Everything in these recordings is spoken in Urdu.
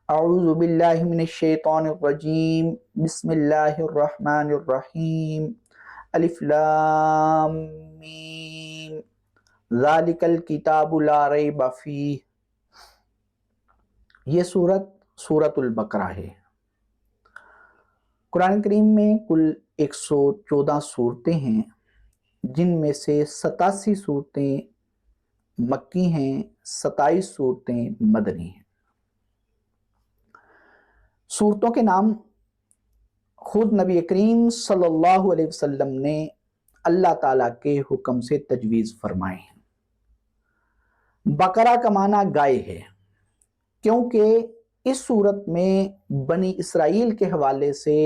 اعوذ باللہ من الشیطان الرجیم بسم اللہ الرحمن الرحیم الف لام میم ذالک الکتاب لا ریب فیہ۔ یہ سورت البقرہ ہے۔ قرآن کریم میں کل 114 صورتیں ہیں، جن میں سے 87 صورتیں مکی ہیں، 27 صورتیں مدنی ہیں۔ صورتوں کے نام خود نبی کریم صلی اللہ علیہ وسلم نے اللہ تعالیٰ کے حکم سے تجویز فرمائے ہیں۔ بقرہ کا معنی گائے ہے، کیونکہ اس صورت میں بنی اسرائیل کے حوالے سے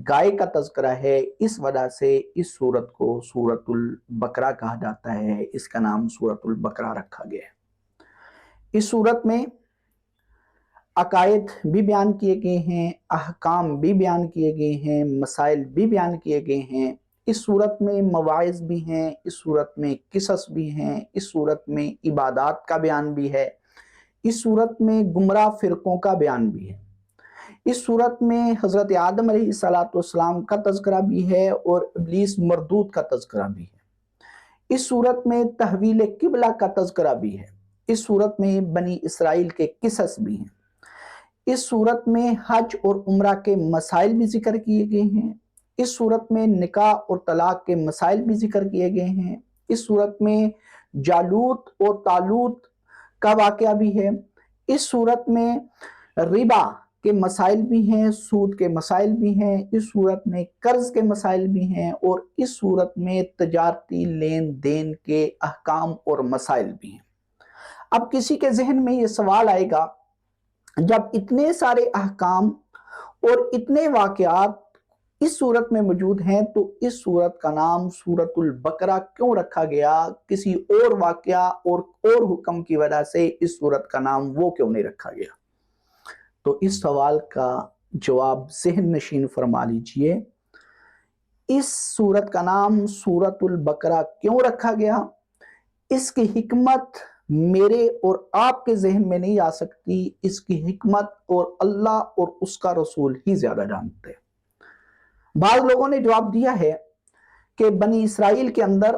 گائے کا تذکرہ ہے، اس وجہ سے اس صورت کو سورت البقرہ کہا جاتا ہے، اس کا نام سورت البقرہ رکھا گیا ہے۔ اس صورت میں عقائد بھی بیان کیے گئے ہیں، احکام بھی بیان کیے گئے ہیں، مسائل بھی بیان کیے گئے ہیں۔ اس صورت میں مواعظ بھی ہیں، اس صورت میں قصص بھی ہیں، اس صورت میں عبادات کا بیان بھی ہے، اس صورت میں گمراہ فرقوں کا بیان بھی ہے، اس صورت میں حضرت آدم علیہ السلام کا تذکرہ بھی ہے اور ابلیس مردود کا تذکرہ بھی ہے۔ اس صورت میں تحویل قبلہ کا تذکرہ بھی ہے، اس صورت میں بنی اسرائیل کے قصص بھی ہیں، اس صورت میں حج اور عمرہ کے مسائل بھی ذکر کیے گئے ہیں، اس صورت میں نکاح اور طلاق کے مسائل بھی ذکر کیے گئے ہیں، اس صورت میں جالوت اور طالوت کا واقعہ بھی ہے، اس صورت میں ربا کے مسائل بھی ہیں، سود کے مسائل بھی ہیں، اس صورت میں قرض کے مسائل بھی ہیں، اور اس صورت میں تجارتی لین دین کے احکام اور مسائل بھی ہیں۔ اب کسی کے ذہن میں یہ سوال آئے گا، جب اتنے سارے احکام اور اتنے واقعات اس صورت میں موجود ہیں تو اس صورت کا نام سورت البقرہ کیوں رکھا گیا؟ کسی اور واقعہ اور حکم کی وجہ سے اس صورت کا نام وہ کیوں نہیں رکھا گیا؟ تو اس سوال کا جواب ذہن نشین فرما لیجئے۔ اس صورت کا نام سورت البقرہ کیوں رکھا گیا؟ اس کی حکمت میرے اور آپ کے ذہن میں نہیں آ سکتی، اس کی حکمت اور اللہ اور اس کا رسول ہی زیادہ جانتے ہیں۔ بعض لوگوں نے جواب دیا ہے کہ بنی اسرائیل کے اندر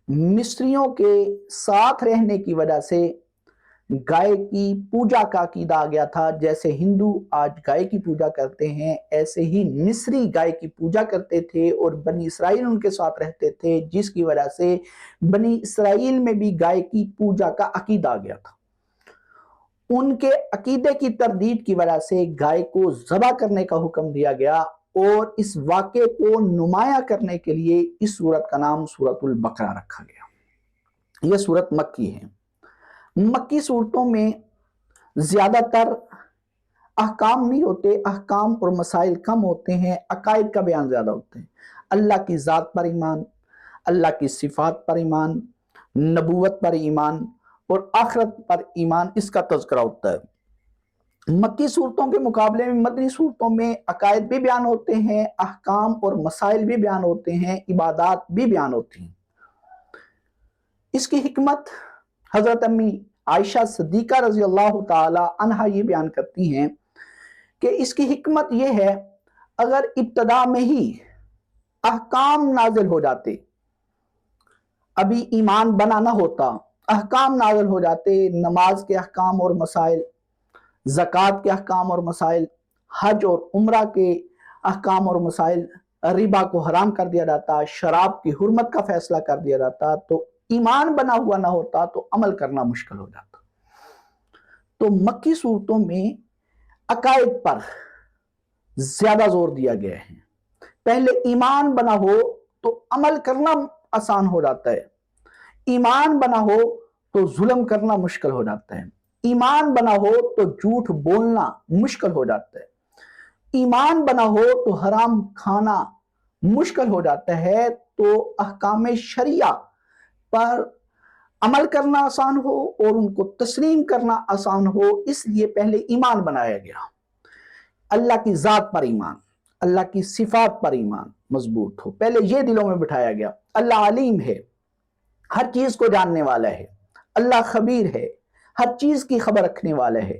مصریوں کے ساتھ رہنے کی وجہ سے گائے کی پوجا کا عقیدہ آ گیا تھا۔ جیسے ہندو آج گائے کی پوجا کرتے ہیں، ایسے ہی مصری گائے کی پوجا کرتے تھے اور بنی اسرائیل ان کے ساتھ رہتے تھے، جس کی وجہ سے بنی اسرائیل میں بھی گائے کی پوجا کا عقیدہ آ گیا تھا۔ ان کے عقیدے کی تردید کی وجہ سے گائے کو ذبح کرنے کا حکم دیا گیا، اور اس واقعے کو نمایاں کرنے کے لیے اس سورت کا نام سورت البقرہ رکھا گیا۔ یہ سورت مکی ہے۔ مکی صورتوں میں زیادہ تر احکام نہیں ہوتے، احکام اور مسائل کم ہوتے ہیں، عقائد کا بیان زیادہ ہوتے ہیں۔ اللہ کی ذات پر ایمان، اللہ کی صفات پر ایمان، نبوت پر ایمان اور آخرت پر ایمان، اس کا تذکرہ ہوتا ہے۔ مکی صورتوں کے مقابلے میں مدنی صورتوں میں عقائد بھی بیان ہوتے ہیں، احکام اور مسائل بھی بیان ہوتے ہیں، عبادات بھی بیان ہوتی ہیں۔ اس کی حکمت حضرت امی عائشہ صدیقہ رضی اللہ تعالی عنہا یہ بیان کرتی ہیں کہ اس کی حکمت یہ ہے، اگر ابتدا میں ہی احکام نازل ہو جاتے، ابھی ایمان بنا نہ ہوتا، احکام نازل ہو جاتے، نماز کے احکام اور مسائل، زکوٰۃ کے احکام اور مسائل، حج اور عمرہ کے احکام اور مسائل، ربا کو حرام کر دیا جاتا، شراب کی حرمت کا فیصلہ کر دیا جاتا، تو ایمان بنا ہوا نہ ہوتا تو عمل کرنا مشکل ہو جاتا۔ تو مکی صورتوں میں عقائد پر زیادہ زور دیا گیا ہے۔ پہلے ایمان بنا ہو تو عمل کرنا آسان ہو جاتا ہے، ایمان بنا ہو تو ظلم کرنا مشکل ہو جاتا ہے، ایمان بنا ہو تو جھوٹ بولنا مشکل ہو جاتا ہے، ایمان بنا ہو تو حرام کھانا مشکل ہو جاتا ہے۔ تو احکام شریعہ پر عمل کرنا آسان ہو اور ان کو تسلیم کرنا آسان ہو، اس لیے پہلے ایمان بنایا گیا۔ اللہ کی ذات پر ایمان، اللہ کی صفات پر ایمان مضبوط ہو، پہلے یہ دلوں میں بٹھایا گیا۔ اللہ علیم ہے، ہر چیز کو جاننے والا ہے، اللہ خبیر ہے، ہر چیز کی خبر رکھنے والا ہے،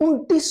29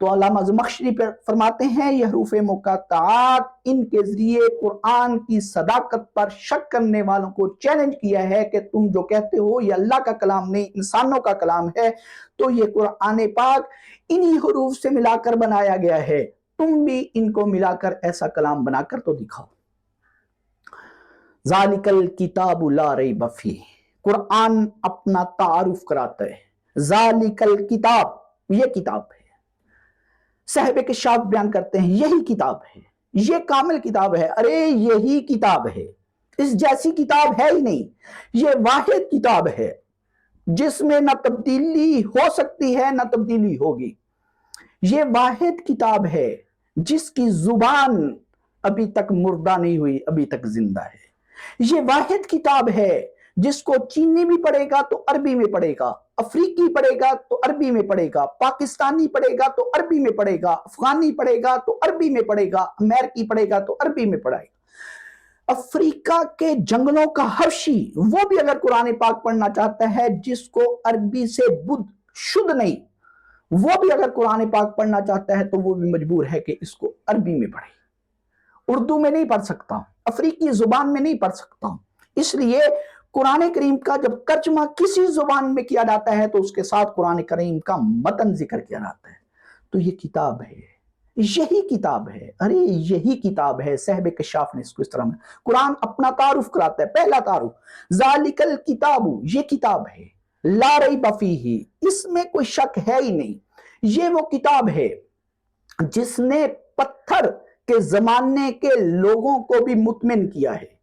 تو علامہ زمخشری پر فرماتے ہیں یہ حروف مقطعات ان کے ذریعے قرآن کی صداقت پر شک کرنے والوں کو چیلنج کیا ہے کہ تم جو کہتے ہو یہ اللہ کا کلام نہیں انسانوں کا کلام ہے، تو یہ قرآن پاک انہی حروف سے ملا کر بنایا گیا ہے، تم بھی ان کو ملا کر ایسا کلام بنا کر تو دکھاؤ۔ ذالک الکتاب لا ریب فیہ، قرآن اپنا تعارف کراتا ہے، ذالک الکتاب یہ کتاب ہے، صاحب کشاف بیان کرتے ہیں یہی کتاب ہے، یہ کامل کتاب ہے، ارے یہی کتاب ہے، اس جیسی کتاب ہے ہی نہیں، یہ واحد کتاب ہے جس میں نہ تبدیلی ہو سکتی ہے نہ تبدیلی ہوگی، یہ واحد کتاب ہے جس کی زبان ابھی تک مردہ نہیں ہوئی، ابھی تک زندہ ہے، یہ واحد کتاب ہے جس کو چینی بھی پڑھے گا تو عربی میں پڑھے گا، افریقی پڑھے گا تو عربی میں پڑھے گا، پاکستانی پڑھے گا تو عربی میں پڑھے گا، افغانی پڑھے گا تو عربی میں پڑھے گا، امریکی پڑھے گا تو عربی میں پڑھے گا۔ افریقہ کے جنگلوں کا حبشی وہ بھی اگر قرآن پاک پڑھنا چاہتا ہے، جس کو عربی سے بدھ شدھ نہیں، وہ بھی اگر قرآن پاک پڑھنا چاہتا ہے تو وہ بھی مجبور ہے کہ اس کو عربی میں پڑھے، اردو میں نہیں پڑھ سکتا، افریقی زبان میں نہیں پڑھ سکتا۔ اس لیے قرآن کریم کا جب ترجمہ کسی زبان میں کیا جاتا ہے تو اس کے ساتھ قرآن کریم کا متن ذکر کیا جاتا ہے، تو یہ کتاب ہے، یہی کتاب ہے، ارے یہی کتاب ہے۔ صاحب کشاف نے اس کو اس طرح میں قرآن اپنا تعارف کراتا ہے، پہلا تعارف ذالک الکتاب یہ کتاب ہے، لا ریب فیہ اس میں کوئی شک ہے ہی نہیں، یہ وہ کتاب ہے جس نے پتھر کے زمانے کے لوگوں کو بھی مطمئن کیا ہے،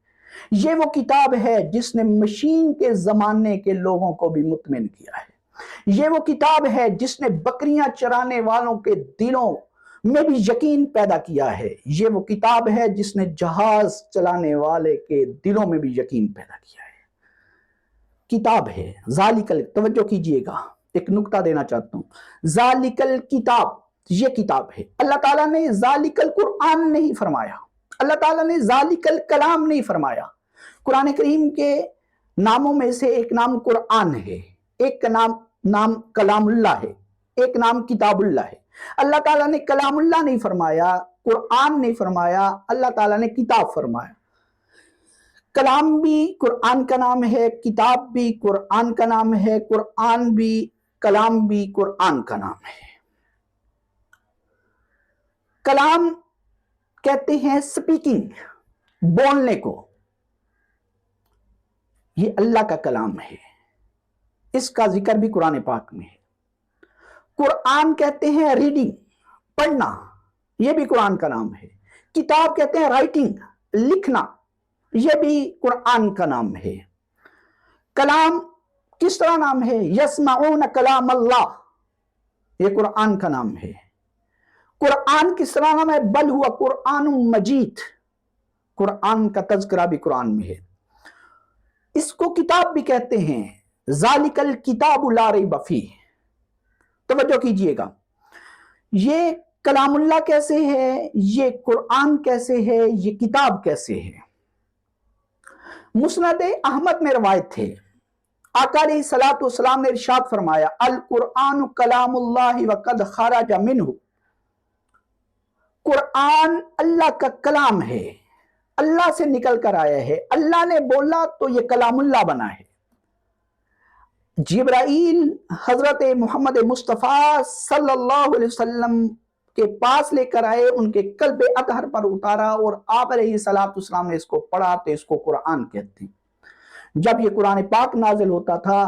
یہ وہ کتاب ہے جس نے مشین کے زمانے کے لوگوں کو بھی مطمئن کیا ہے، یہ وہ کتاب ہے جس نے بکریاں چرانے والوں کے دلوں میں بھی یقین پیدا کیا ہے، یہ وہ کتاب ہے جس نے جہاز چلانے والے کے دلوں میں بھی یقین پیدا کیا ہے۔ کتاب ہے ذالک، توجہ کیجئے گا، ایک نقطہ دینا چاہتا ہوں، ذالک الکتاب یہ کتاب ہے، اللہ تعالیٰ نے ذالک القرآن نہیں فرمایا، اللہ تعالیٰ نے ذالک الکلام نہیں فرمایا۔ قرآن کریم کے ناموں میں سے ایک نام قرآن ہے، ایک کا نام کلام اللہ ہے، ایک نام کتاب اللہ ہے۔ اللہ تعالیٰ نے کلام اللہ نہیں فرمایا، قرآن نہیں فرمایا، اللہ تعالیٰ نے کتاب فرمایا۔ کلام بھی قرآن کا نام ہے، کتاب بھی قرآن کا نام ہے، قرآن بھی کلام بھی قرآن کا نام ہے۔ کلام کہتے ہیں سپیکنگ، بولنے کو، یہ اللہ کا کلام ہے، اس کا ذکر بھی قرآن پاک میں ہے۔ قرآن کہتے ہیں ریڈنگ، پڑھنا، یہ بھی قرآن کا نام ہے۔ کتاب کہتے ہیں رائٹنگ، لکھنا، یہ بھی قرآن کا نام ہے۔ کلام کس طرح نام ہے؟ یسمعون کلام اللہ، یہ قرآن کا نام ہے۔ قرآن کس طرح نام ہے؟ بل ہوا قرآن مجید، قرآن کا تذکرہ بھی قرآن میں ہے۔ اس کو کتاب بھی کہتے ہیں، ذالک الکتاب لا ریب فیہ۔ توجہ کیجئے گا، یہ کلام اللہ کیسے ہے، یہ قرآن کیسے ہے، یہ کتاب کیسے ہے؟ مسند احمد میں روایت ہے، آقا علیہ الصلوۃ والسلام نے ارشاد فرمایا، القرآن کلام اللہ وقد خرج منہ، قرآن اللہ کا کلام ہے، اللہ سے نکل کر آیا ہے، اللہ نے بولا تو یہ کلام اللہ بنا ہے۔ جبرائیل حضرت محمد مصطفیٰ صلی اللہ علیہ وسلم کے پاس لے کر آئے، ان کے قلب اطہر پر اتارا، اور آپ علیہ السلام نے اس کو پڑھا تو اس کو قرآن کہتے ہیں۔ جب یہ قرآن پاک نازل ہوتا تھا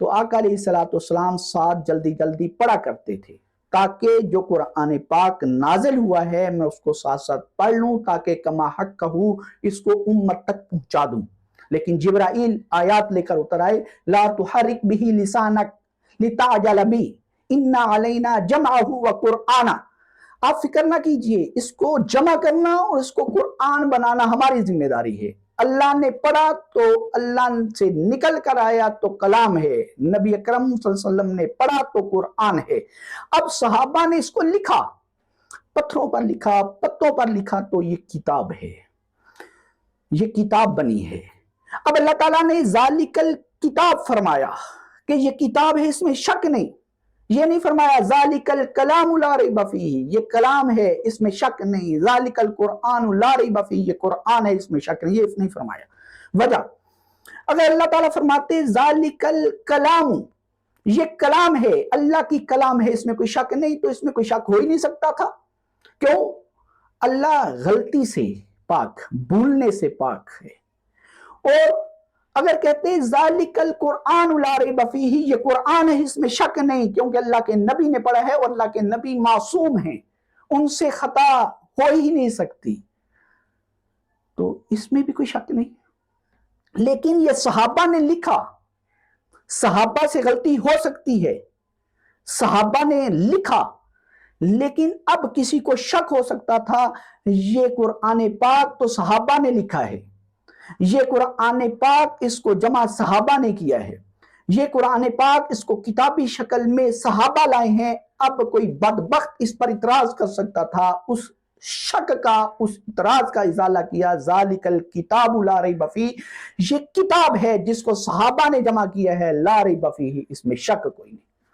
تو آقا علیہ السلام ساتھ جلدی جلدی پڑھا کرتے تھے، تاکہ جو قرآن پاک نازل ہوا ہے میں اس کو ساتھ ساتھ پڑھ لوں، تاکہ کما حق کہوں اس کو امت تک پہنچا دوں۔ لیکن جبرائیل آیات لے کر اتر آئے، لا تحرک بہ لسانک لتعجل بہ ان علینا جمعہ وقرآنہ، آپ فکر نہ کیجئے، اس کو جمع کرنا اور اس کو قرآن بنانا ہماری ذمہ داری ہے۔ اللہ نے پڑھا تو اللہ سے نکل کر آیا تو کلام ہے، نبی اکرم صلی اللہ علیہ وسلم نے پڑھا تو قرآن ہے۔ اب صحابہ نے اس کو لکھا، پتھروں پر لکھا، پتوں پر لکھا، تو یہ کتاب ہے، یہ کتاب بنی ہے۔ اب اللہ تعالیٰ نے ذالک الکتاب فرمایا کہ یہ کتاب ہے، اس میں شک نہیں، یہ نہیں فرمایا ذالکل کلام لا ریب فیہ، یہ کلام ہے اس میں شک نہیں، ذالکل قرآن لا ریب فیہ، یہ قرآن ہے اس میں شک نہیں، یہ نہیں فرمایا۔ وجہ اگر اللہ تعالیٰ فرماتے ذالکل کلام، یہ کلام ہے، اللہ کی کلام ہے، اس میں کوئی شک نہیں، تو اس میں کوئی شک ہو ہی نہیں سکتا تھا۔ کیوں؟ اللہ غلطی سے پاک، بھولنے سے پاک ہے۔ اور اگر کہتے ہیں ذالک القرآن لا ریب فیہ، یہ قرآن ہے اس میں شک نہیں، کیونکہ اللہ کے نبی نے پڑھا ہے اور اللہ کے نبی معصوم ہیں، ان سے خطا ہو ہی نہیں سکتی، تو اس میں بھی کوئی شک نہیں۔ لیکن یہ صحابہ نے لکھا، صحابہ سے غلطی ہو سکتی ہے، صحابہ نے لکھا، لیکن اب کسی کو شک ہو سکتا تھا یہ قرآن پاک تو صحابہ نے لکھا ہے، یہ قرآن پاک اس کو جمع صحابہ نے کیا ہے، یہ قرآن پاک اس کو کتابی شکل میں صحابہ لائے ہیں، اب کوئی بدبخت اس پر اعتراض کر سکتا تھا، اس شک کا، اس اعتراض کا ازالہ کیا۔ ذالک الکتاب لا ریب فیہ، یہ کتاب ہے جس کو صحابہ نے جمع کیا ہے، لا ریب فیہ، اس میں شک کوئی نہیں۔